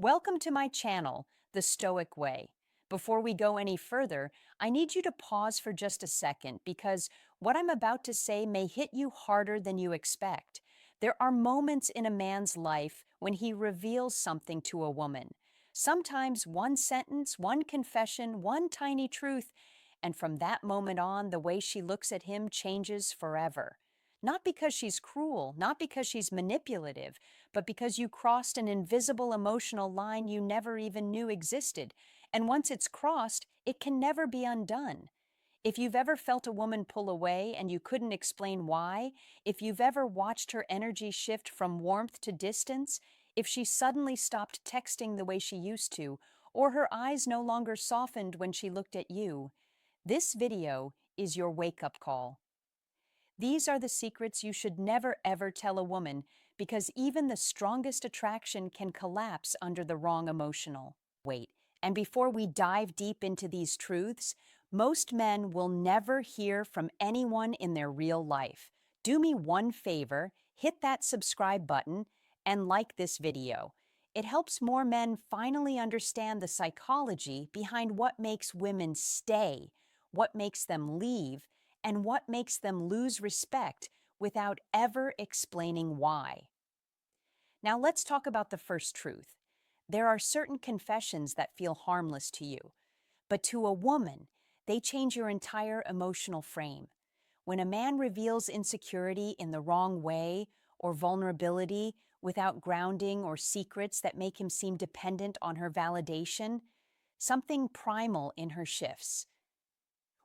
Welcome to my channel, The Stoic Way. Before we go any further, I need you to pause for just a second because what I'm about to say may hit you harder than you expect. There are moments in a man's life when he reveals something to a woman. Sometimes one sentence, one confession, one tiny truth, and from that moment on, the way she looks at him changes forever. Not because she's cruel, not because she's manipulative, but because you crossed an invisible emotional line you never even knew existed. And once it's crossed, it can never be undone. If you've ever felt a woman pull away and you couldn't explain why, if you've ever watched her energy shift from warmth to distance, if she suddenly stopped texting the way she used to, or her eyes no longer softened when she looked at you, this video is your wake-up call. These are the secrets you should never ever tell a woman because even the strongest attraction can collapse under the wrong emotional weight. And before we dive deep into these truths, most men will never hear from anyone in their real life. Do me one favor, hit that subscribe button and like this video. It helps more men finally understand the psychology behind what makes women stay, what makes them leave, and what makes them lose respect without ever explaining why. Now let's talk about the first truth. There are certain confessions that feel harmless to you, but to a woman, they change your entire emotional frame. When a man reveals insecurity in the wrong way or vulnerability without grounding or secrets that make him seem dependent on her validation, something primal in her shifts.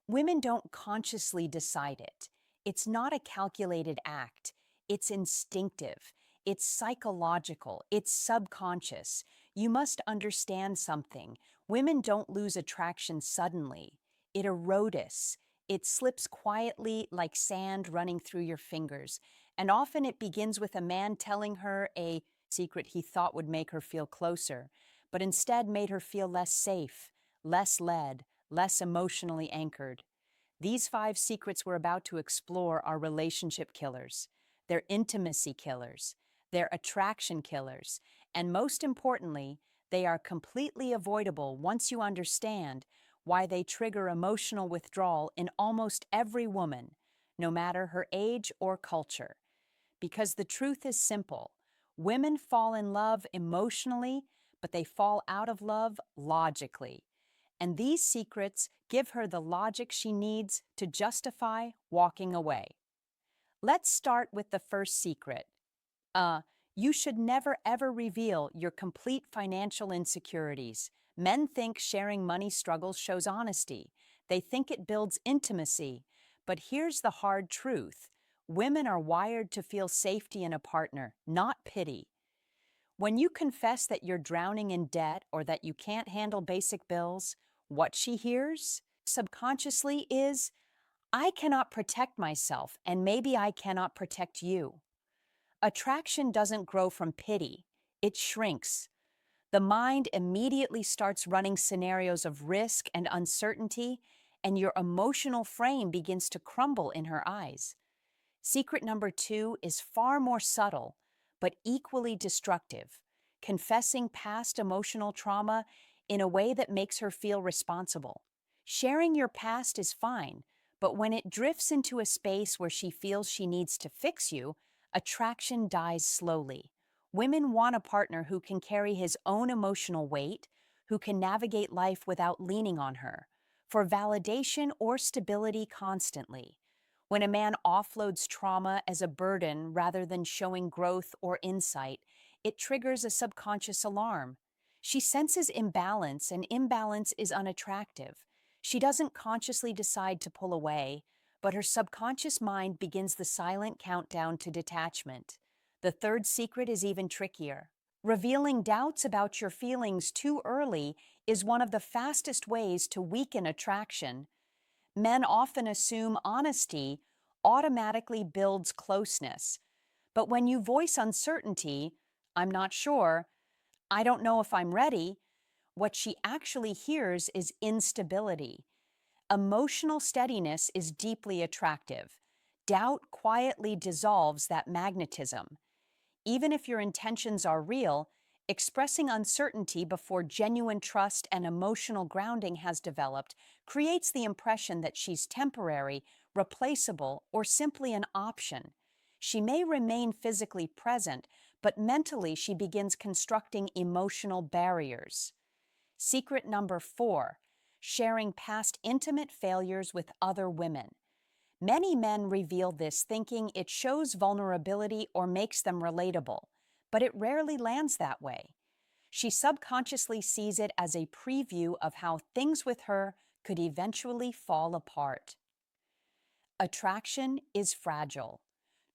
Women don't consciously decide it. It's not a calculated act. It's instinctive. It's psychological. It's subconscious. You must understand something. Women don't lose attraction suddenly. It erodes. It slips quietly like sand running through your fingers. And often it begins with a man telling her a secret he thought would make her feel closer, but instead made her feel less safe, less led, less emotionally anchored. These 5 secrets we're about to explore are relationship killers. They're intimacy killers. They're attraction killers. And most importantly, they are completely avoidable once you understand why they trigger emotional withdrawal in almost every woman, no matter her age or culture. Because the truth is simple. Women fall in love emotionally, but they fall out of love logically. And these secrets give her the logic she needs to justify walking away. Let's start with the first secret. You should never ever reveal your complete financial insecurities. Men think sharing money struggles shows honesty. They think it builds intimacy. But here's the hard truth. Women are wired to feel safety in a partner, not pity. When you confess that you're drowning in debt or that you can't handle basic bills, what she hears subconsciously is, I cannot protect myself and maybe I cannot protect you. Attraction doesn't grow from pity, it shrinks. The mind immediately starts running scenarios of risk and uncertainty, and your emotional frame begins to crumble in her eyes. Secret number 2 is far more subtle, but equally destructive, confessing past emotional trauma in a way that makes her feel responsible. Sharing your past is fine, but when it drifts into a space where she feels she needs to fix you, attraction dies slowly. Women want a partner who can carry his own emotional weight, who can navigate life without leaning on her, for validation or stability constantly. When a man offloads trauma as a burden rather than showing growth or insight, it triggers a subconscious alarm. She senses imbalance, and imbalance is unattractive. She doesn't consciously decide to pull away, but her subconscious mind begins the silent countdown to detachment. The third secret is even trickier. Revealing doubts about your feelings too early is one of the fastest ways to weaken attraction. Men often assume honesty automatically builds closeness. But when you voice uncertainty, I'm not sure, I don't know if I'm ready, what she actually hears is instability. Emotional steadiness is deeply attractive. Doubt quietly dissolves that magnetism. Even if your intentions are real, Expressing uncertainty before genuine trust and emotional grounding has developed creates the impression that she's temporary, replaceable, or simply an option. She may remain physically present, but mentally she begins constructing emotional barriers. Secret number 4, sharing past intimate failures with other women. Many men reveal this thinking it shows vulnerability or makes them relatable, but it rarely lands that way. She subconsciously sees it as a preview of how things with her could eventually fall apart. Attraction is fragile.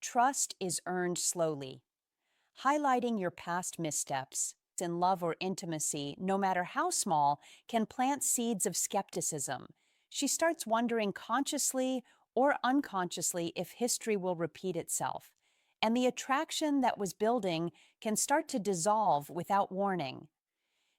Trust is earned slowly. Highlighting your past missteps in love or intimacy, no matter how small, can plant seeds of skepticism. She starts wondering consciously or unconsciously if history will repeat itself. And the attraction that was building can start to dissolve without warning.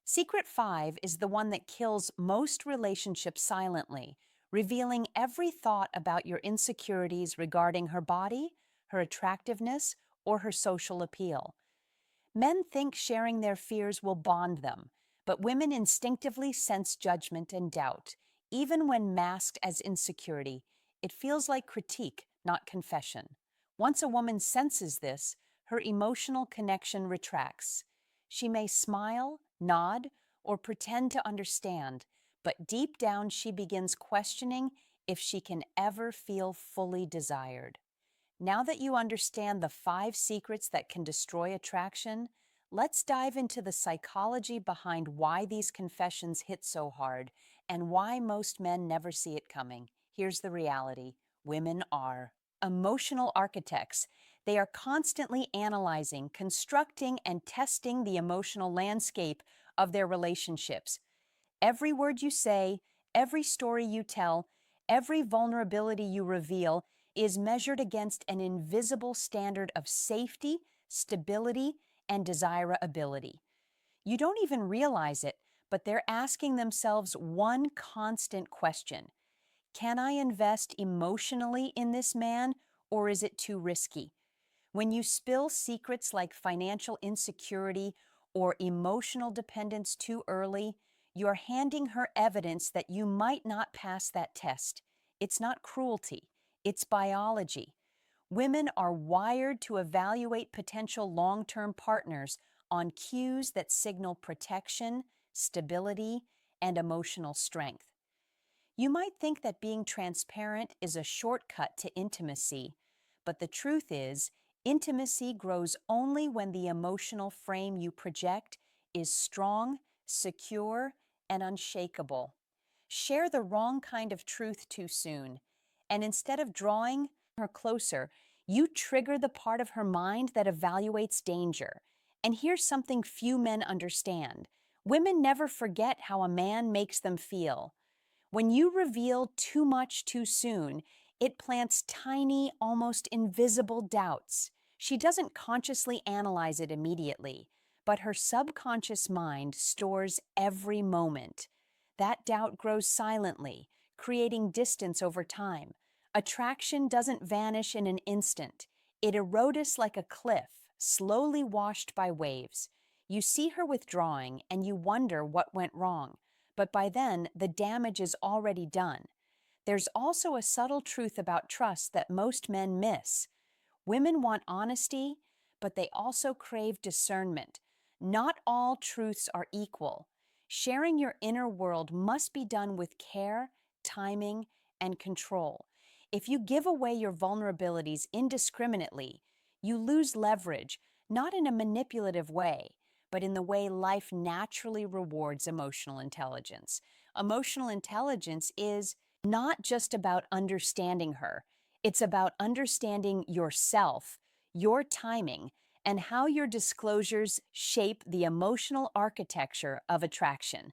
Secret 5 is the one that kills most relationships silently, revealing every thought about your insecurities regarding her body, her attractiveness, or her social appeal. Men think sharing their fears will bond them, but women instinctively sense judgment and doubt. Even when masked as insecurity, it feels like critique, not confession. Once a woman senses this, her emotional connection retracts. She may smile, nod, or pretend to understand, but deep down she begins questioning if she can ever feel fully desired. Now that you understand the 5 secrets that can destroy attraction, let's dive into the psychology behind why these confessions hit so hard and why most men never see it coming. Here's the reality: women are emotional architects. They are constantly analyzing, constructing, and testing the emotional landscape of their relationships. Every word you say, every story you tell, every vulnerability you reveal is measured against an invisible standard of safety, stability, and desirability. You don't even realize it, but they're asking themselves one constant question: can I invest emotionally in this man, or is it too risky? When you spill secrets like financial insecurity or emotional dependence too early, you're handing her evidence that you might not pass that test. It's not cruelty, it's biology. Women are wired to evaluate potential long-term partners on cues that signal protection, stability, and emotional strength. You might think that being transparent is a shortcut to intimacy, but the truth is, intimacy grows only when the emotional frame you project is strong, secure, and unshakable. Share the wrong kind of truth too soon, and instead of drawing her closer, you trigger the part of her mind that evaluates danger. And here's something few men understand: women never forget how a man makes them feel. When you reveal too much too soon, it plants tiny, almost invisible doubts. She doesn't consciously analyze it immediately, but her subconscious mind stores every moment. That doubt grows silently, creating distance over time. Attraction doesn't vanish in an instant. It erodes like a cliff, slowly washed by waves. You see her withdrawing, and you wonder what went wrong, but by then, the damage is already done. There's also a subtle truth about trust that most men miss. Women want honesty, but they also crave discernment. Not all truths are equal. Sharing your inner world must be done with care, timing, and control. If you give away your vulnerabilities indiscriminately, you lose leverage, not in a manipulative way, but in the way life naturally rewards emotional intelligence. Emotional intelligence is not just about understanding her, it's about understanding yourself, your timing, and how your disclosures shape the emotional architecture of attraction.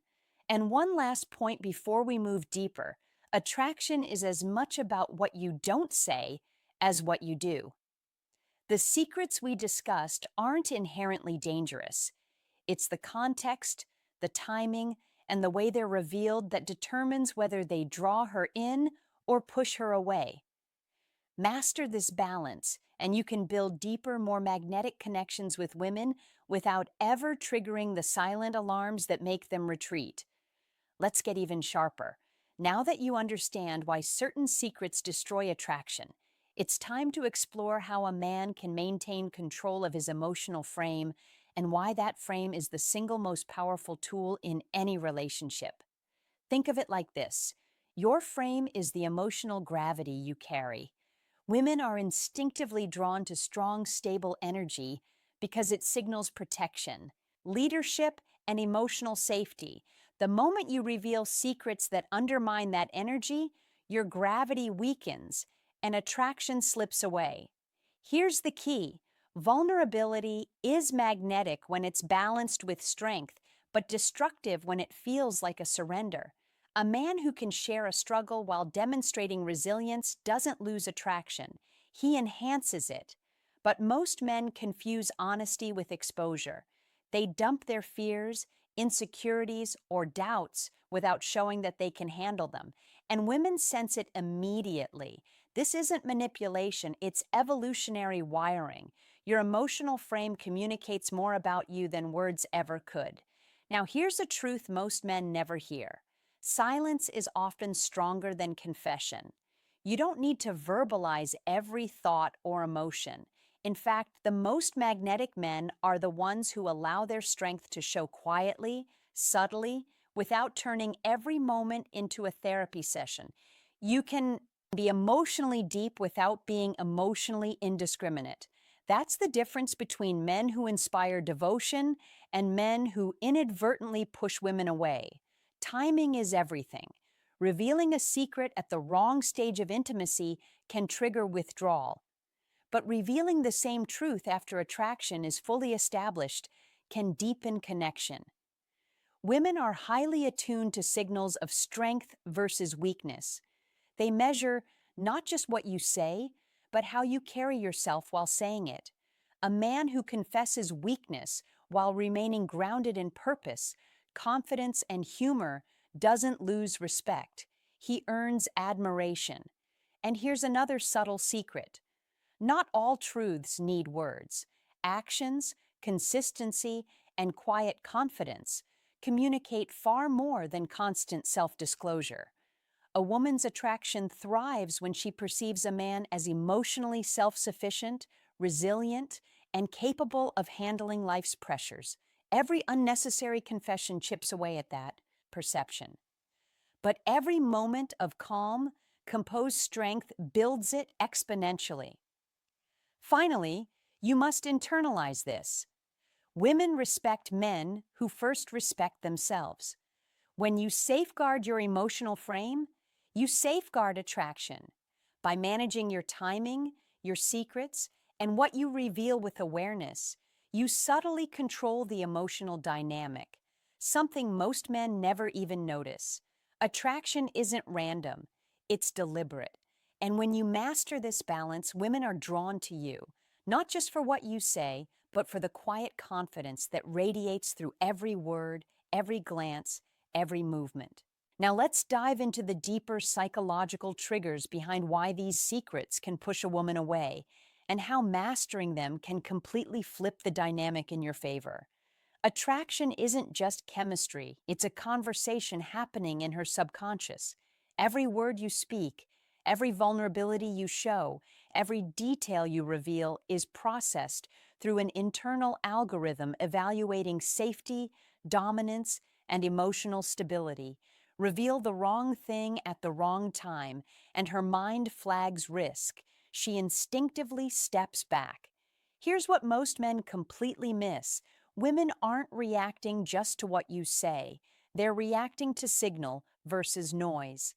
And one last point before we move deeper: attraction is as much about what you don't say as what you do. The secrets we discussed aren't inherently dangerous. It's the context, the timing, and the way they're revealed that determines whether they draw her in or push her away. Master this balance, and you can build deeper, more magnetic connections with women without ever triggering the silent alarms that make them retreat. Let's get even sharper. Now that you understand why certain secrets destroy attraction, it's time to explore how a man can maintain control of his emotional frame and why that frame is the single most powerful tool in any relationship. Think of it like this: your frame is the emotional gravity you carry. Women are instinctively drawn to strong, stable energy because it signals protection, leadership, and emotional safety. The moment you reveal secrets that undermine that energy, your gravity weakens and attraction slips away. Here's the key: vulnerability is magnetic when it's balanced with strength, but destructive when it feels like a surrender. A man who can share a struggle while demonstrating resilience doesn't lose attraction, he enhances it. But most men confuse honesty with exposure. They dump their fears, insecurities, or doubts without showing that they can handle them. And women sense it immediately. This isn't manipulation, it's evolutionary wiring. Your emotional frame communicates more about you than words ever could. Now, here's a truth most men never hear: silence is often stronger than confession. You don't need to verbalize every thought or emotion. In fact, the most magnetic men are the ones who allow their strength to show quietly, subtly, without turning every moment into a therapy session. You can be emotionally deep without being emotionally indiscriminate. That's the difference between men who inspire devotion and men who inadvertently push women away. Timing is everything. Revealing a secret at the wrong stage of intimacy can trigger withdrawal, but revealing the same truth after attraction is fully established can deepen connection. Women are highly attuned to signals of strength versus weakness. They measure not just what you say, but how you carry yourself while saying it. A man who confesses weakness while remaining grounded in purpose, confidence, and humor doesn't lose respect. He earns admiration. And here's another subtle secret: not all truths need words. Actions, consistency, and quiet confidence communicate far more than constant self-disclosure. A woman's attraction thrives when she perceives a man as emotionally self-sufficient, resilient, and capable of handling life's pressures. Every unnecessary confession chips away at that perception. But every moment of calm, composed strength builds it exponentially. Finally, you must internalize this: women respect men who first respect themselves. When you safeguard your emotional frame, you safeguard attraction. By managing your timing, your secrets, and what you reveal with awareness, you subtly control the emotional dynamic, something most men never even notice. Attraction isn't random, it's deliberate. And when you master this balance, women are drawn to you, not just for what you say, but for the quiet confidence that radiates through every word, every glance, every movement. Now let's dive into the deeper psychological triggers behind why these secrets can push a woman away and how mastering them can completely flip the dynamic in your favor. Attraction isn't just chemistry, it's a conversation happening in her subconscious. Every word you speak, every vulnerability you show, every detail you reveal is processed through an internal algorithm evaluating safety, dominance, and emotional stability. Reveal the wrong thing at the wrong time, and her mind flags risk. She instinctively steps back. Here's what most men completely miss: women aren't reacting just to what you say, they're reacting to signal versus noise.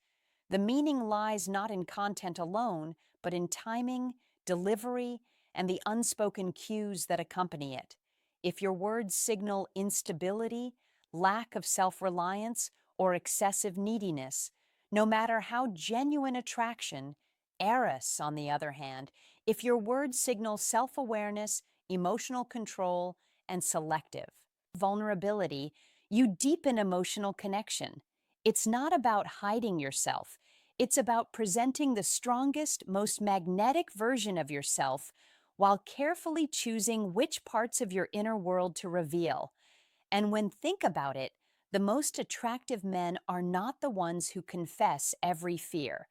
The meaning lies not in content alone, but in timing, delivery, and the unspoken cues that accompany it. If your words signal instability, lack of self-reliance, or excessive neediness, no matter how genuine attraction, Eros, on the other hand, if your words signal self-awareness, emotional control, and selective vulnerability, you deepen emotional connection. It's not about hiding yourself. It's about presenting the strongest, most magnetic version of yourself while carefully choosing which parts of your inner world to reveal. And when think about it, the most attractive men are not the ones who confess every fear.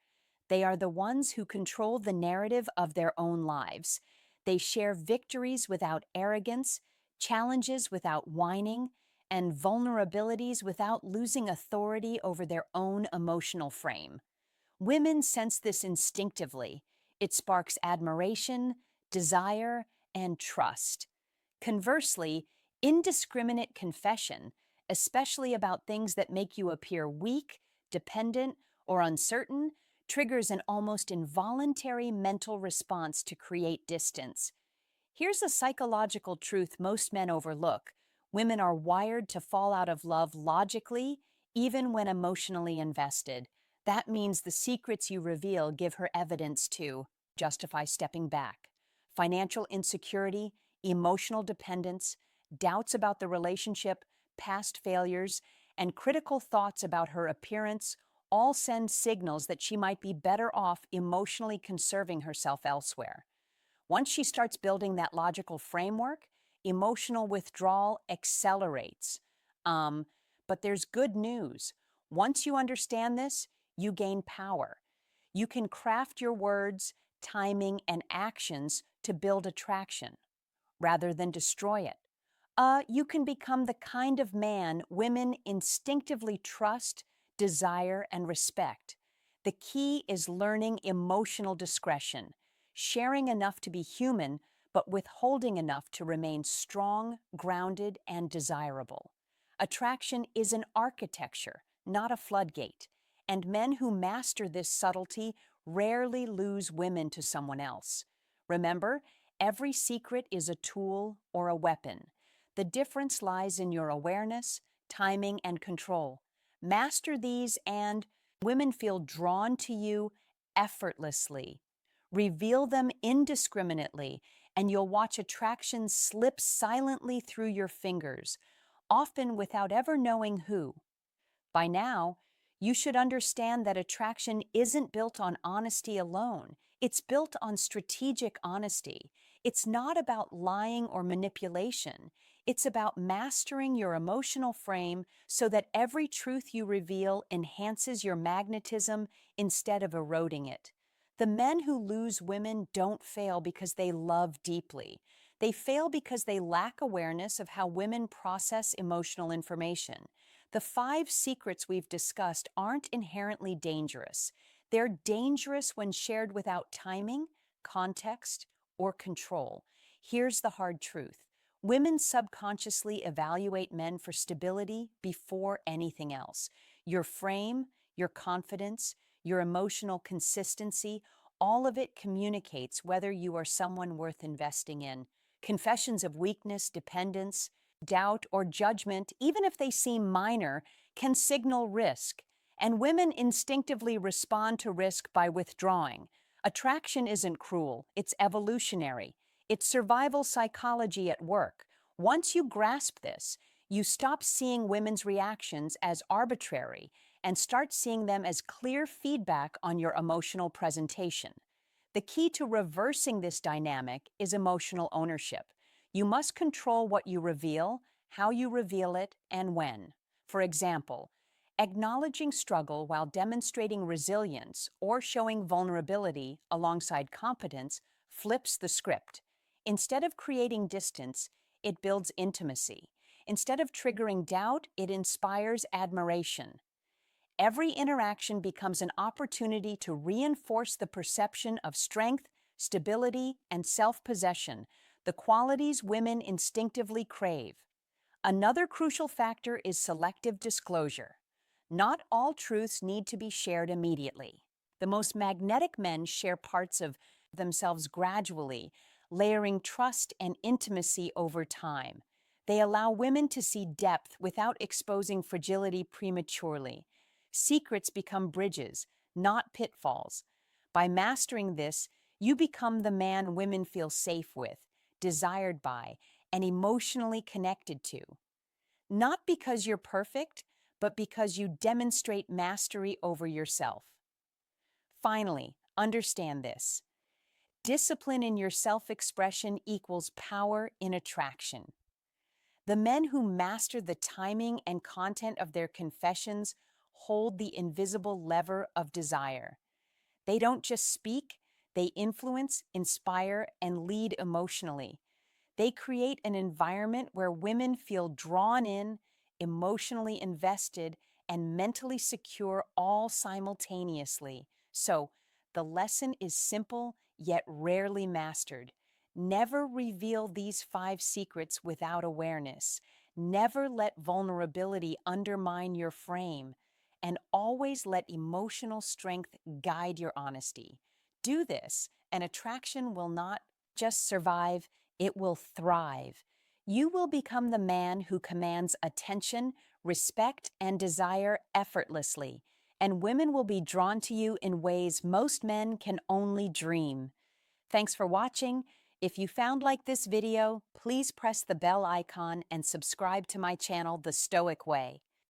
They are the ones who control the narrative of their own lives. They share victories without arrogance, challenges without whining, and vulnerabilities without losing authority over their own emotional frame. Women sense this instinctively. It sparks admiration, desire, and trust. Conversely, indiscriminate confession, especially about things that make you appear weak, dependent, or uncertain, triggers an almost involuntary mental response to create distance. Here's a psychological truth most men overlook. Women are wired to fall out of love logically, even when emotionally invested. That means the secrets you reveal give her evidence to justify stepping back. Financial insecurity, emotional dependence, doubts about the relationship, past failures, and critical thoughts about her appearance all send signals that she might be better off emotionally conserving herself elsewhere. Once she starts building that logical framework, emotional withdrawal accelerates. But there's good news. Once you understand this, you gain power. You can craft your words, timing, and actions to build attraction rather than destroy it. You can become the kind of man women instinctively trust, desire, and respect. The key is learning emotional discretion, sharing enough to be human, but withholding enough to remain strong, grounded, and desirable. Attraction is an architecture, not a floodgate, and men who master this subtlety rarely lose women to someone else. Remember, every secret is a tool or a weapon. The difference lies in your awareness, timing, and control. Master these, and women feel drawn to you effortlessly. Reveal them indiscriminately, and you'll watch attraction slip silently through your fingers, often without ever knowing who. By now, you should understand that attraction isn't built on honesty alone. It's built on strategic honesty. It's not about lying or manipulation. It's about mastering your emotional frame so that every truth you reveal enhances your magnetism instead of eroding it. The men who lose women don't fail because they love deeply. They fail because they lack awareness of how women process emotional information. The 5 secrets we've discussed aren't inherently dangerous. They're dangerous when shared without timing, context, or control. Here's the hard truth. Women subconsciously evaluate men for stability before anything else. Your frame, your confidence, your emotional consistency, all of it communicates whether you are someone worth investing in. Confessions of weakness, dependence, doubt, or judgment, even if they seem minor, can signal risk, and women instinctively respond to risk by withdrawing. Attraction isn't cruel, it's evolutionary. It's survival psychology at work. Once you grasp this, you stop seeing women's reactions as arbitrary and start seeing them as clear feedback on your emotional presentation. The key to reversing this dynamic is emotional ownership. You must control what you reveal, how you reveal it, and when. For example, acknowledging struggle while demonstrating resilience or showing vulnerability alongside competence flips the script. Instead of creating distance, it builds intimacy. Instead of triggering doubt, it inspires admiration. Every interaction becomes an opportunity to reinforce the perception of strength, stability, and self-possession, the qualities women instinctively crave. Another crucial factor is selective disclosure. Not all truths need to be shared immediately. The most magnetic men share parts of themselves gradually, layering trust and intimacy over time. They allow women to see depth without exposing fragility prematurely. Secrets become bridges, not pitfalls. By mastering this, you become the man women feel safe with, desired by, and emotionally connected to. Not because you're perfect, but because you demonstrate mastery over yourself. Finally, understand this. Discipline in your self-expression equals power in attraction. The men who master the timing and content of their confessions hold the invisible lever of desire. They don't just speak, they influence, inspire, and lead emotionally. They create an environment where women feel drawn in, emotionally invested, and mentally secure all simultaneously. So, the lesson is simple yet rarely mastered. Never reveal these 5 secrets without awareness. Never let vulnerability undermine your frame. And always let emotional strength guide your honesty. Do this, and attraction will not just survive, it will thrive. You will become the man who commands attention, respect, and desire effortlessly, and women will be drawn to you in ways most men can only dream. Thanks for watching. If you found like this video, please press the bell icon and subscribe to my channel, The Stoic Way.